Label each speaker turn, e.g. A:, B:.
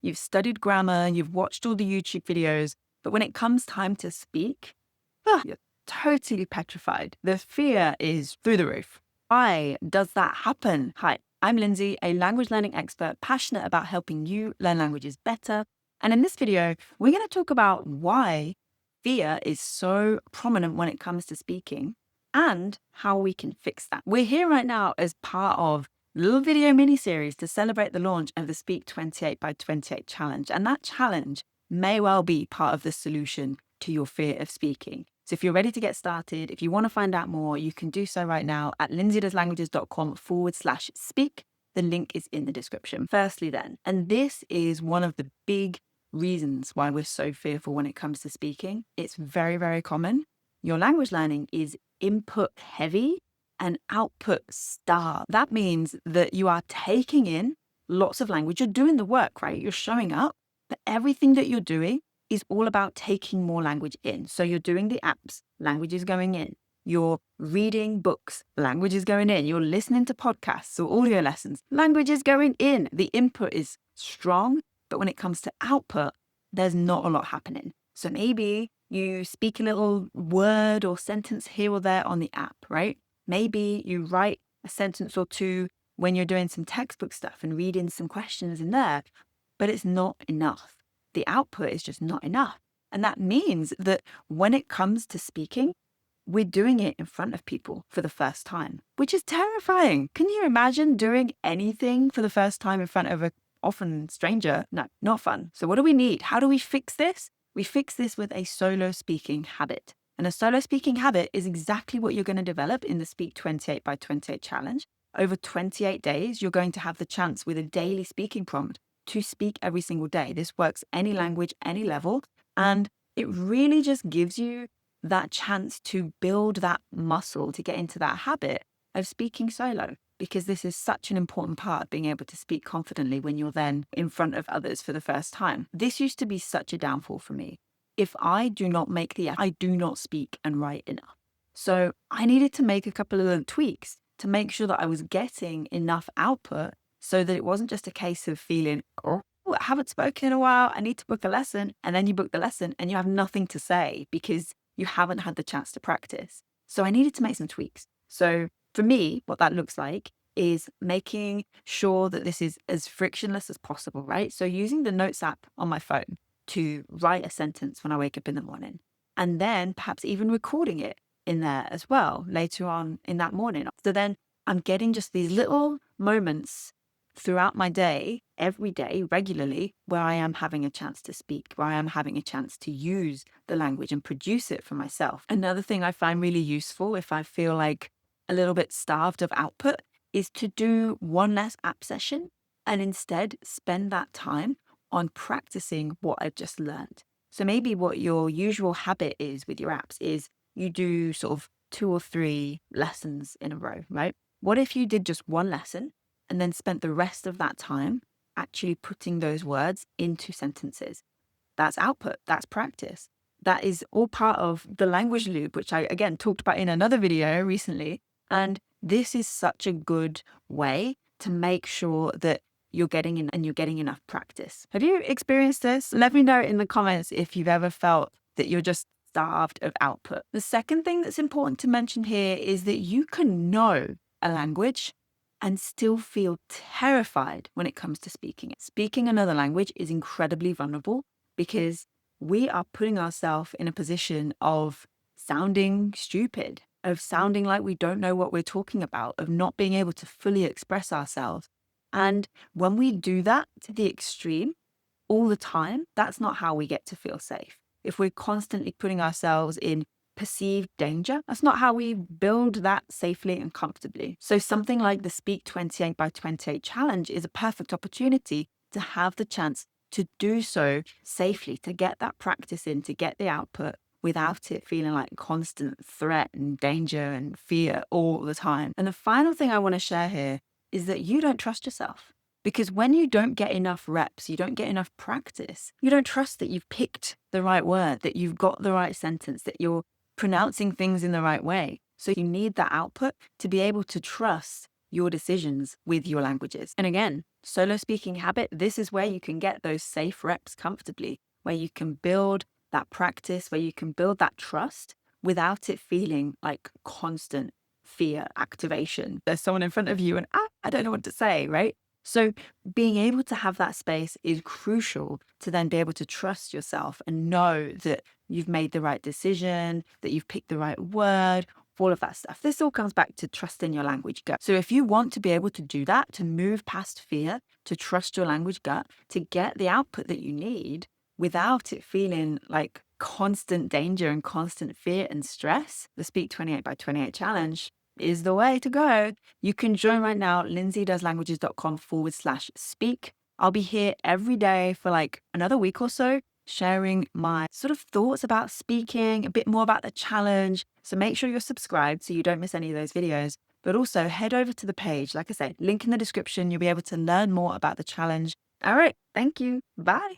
A: you've studied grammar, you've watched all the YouTube videos, but when it comes time to speak, you're totally petrified. The fear is through the roof. Why does that happen? Hi, I'm Lindsay, a language learning expert passionate about helping you learn languages better. And in this video, we're going to talk about why fear is so prominent when it comes to speaking and how we can fix that. We're here right now as part of a little video mini-series to celebrate the launch of the Speak 28 by 28 challenge. And that challenge may well be part of the solution to your fear of speaking. So if you're ready to get started, if you want to find out more, you can do so right now at lindsaydoeslanguages.com/speak. The link is in the description. Firstly then, and this is one of the big reasons why we're so fearful when it comes to speaking. It's very, very common. Your language learning is input heavy and output starved. That means that you are taking in lots of language. You're doing the work, right? You're showing up, but everything that you're doing is all about taking more language in. So you're doing the apps, language is going in. You're reading books, language is going in. You're listening to podcasts or audio lessons, language is going in. The input is strong, but when it comes to output, there's not a lot happening. So maybe you speak a little word or sentence here or there on the app, right? Maybe you write a sentence or two when you're doing some textbook stuff and reading some questions in there, but it's not enough. The output is just not enough. And that means that when it comes to speaking, we're doing it in front of people for the first time, which is terrifying. Can you imagine doing anything for the first time in front of a often stranger? No, not fun. So what do we need? How do we fix this? We fix this with a solo speaking habit. And a solo speaking habit is exactly what you're going to develop in the Speak 28 by 28 challenge. Over 28 days, you're going to have the chance with a daily speaking prompt to speak every single day. This works any language, any level. And it really just gives you that chance to build that muscle, to get into that habit of speaking solo, because this is such an important part, being able to speak confidently when you're then in front of others for the first time. This used to be such a downfall for me. If I do not make the effort, I do not speak and write enough. So I needed to make a couple of tweaks to make sure that I was getting enough output so that it wasn't just a case of feeling, oh, I haven't spoken in a while, I need to book a lesson. And then you book the lesson and you have nothing to say because you haven't had the chance to practice. So I needed to make some tweaks. So for me, what that looks like is making sure that this is as frictionless as possible, right? So using the Notes app on my phone to write a sentence when I wake up in the morning, and then perhaps even recording it in there as well later on in that morning. So then I'm getting just these little moments throughout my day, every day, regularly, where I am having a chance to speak, where I am having a chance to use the language and produce it for myself. Another thing I find really useful if I feel like a little bit starved of output is to do one less app session and instead spend that time on practicing what I've just learned. So maybe what your usual habit is with your apps is you do sort of 2 or 3 lessons in a row, right? What if you did just one lesson and then spent the rest of that time actually putting those words into sentences? That's output, that's practice. That is all part of the language loop, which I, again, talked about in another video recently. And this is such a good way to make sure that you're getting in and you're getting enough practice. Have you experienced this? Let me know in the comments if you've ever felt that you're just starved of output. The second thing that's important to mention here is that you can know a language and still feel terrified when it comes to speaking it. Speaking another language is incredibly vulnerable because we are putting ourselves in a position of sounding stupid, of sounding like we don't know what we're talking about, of not being able to fully express ourselves. And when we do that to the extreme all the time, that's not how we get to feel safe. If we're constantly putting ourselves in perceived danger, that's not how we build that safely and comfortably. So something like the Speak 28 by 28 challenge is a perfect opportunity to have the chance to do so safely, to get that practice in, to get the output without it feeling like constant threat and danger and fear all the time. And the final thing I want to share here is that you don't trust yourself. Because when you don't get enough reps, you don't get enough practice, you don't trust that you've picked the right word, that you've got the right sentence, that you're pronouncing things in the right way. So you need that output to be able to trust your decisions with your languages. And again, solo speaking habit, this is where you can get those safe reps comfortably, where you can build that practice, where you can build that trust without it feeling like constant fear activation. There's someone in front of you and I don't know what to say, right? So being able to have that space is crucial to then be able to trust yourself and know that you've made the right decision, that you've picked the right word, all of that stuff. This all comes back to trusting your language gut. So if you want to be able to do that, to move past fear, to trust your language gut, to get the output that you need without it feeling like constant danger and constant fear and stress, the Speak 28 by 28 challenge is the way to go. You can join right now, lindsaydoeslanguages.com/speak. I'll be here every day for like another week or so, sharing my sort of thoughts about speaking, a bit more about the challenge. So make sure you're subscribed so you don't miss any of those videos. But also head over to the page. Like I said, link in the description. You'll be able to learn more about the challenge. All right. Thank you. Bye.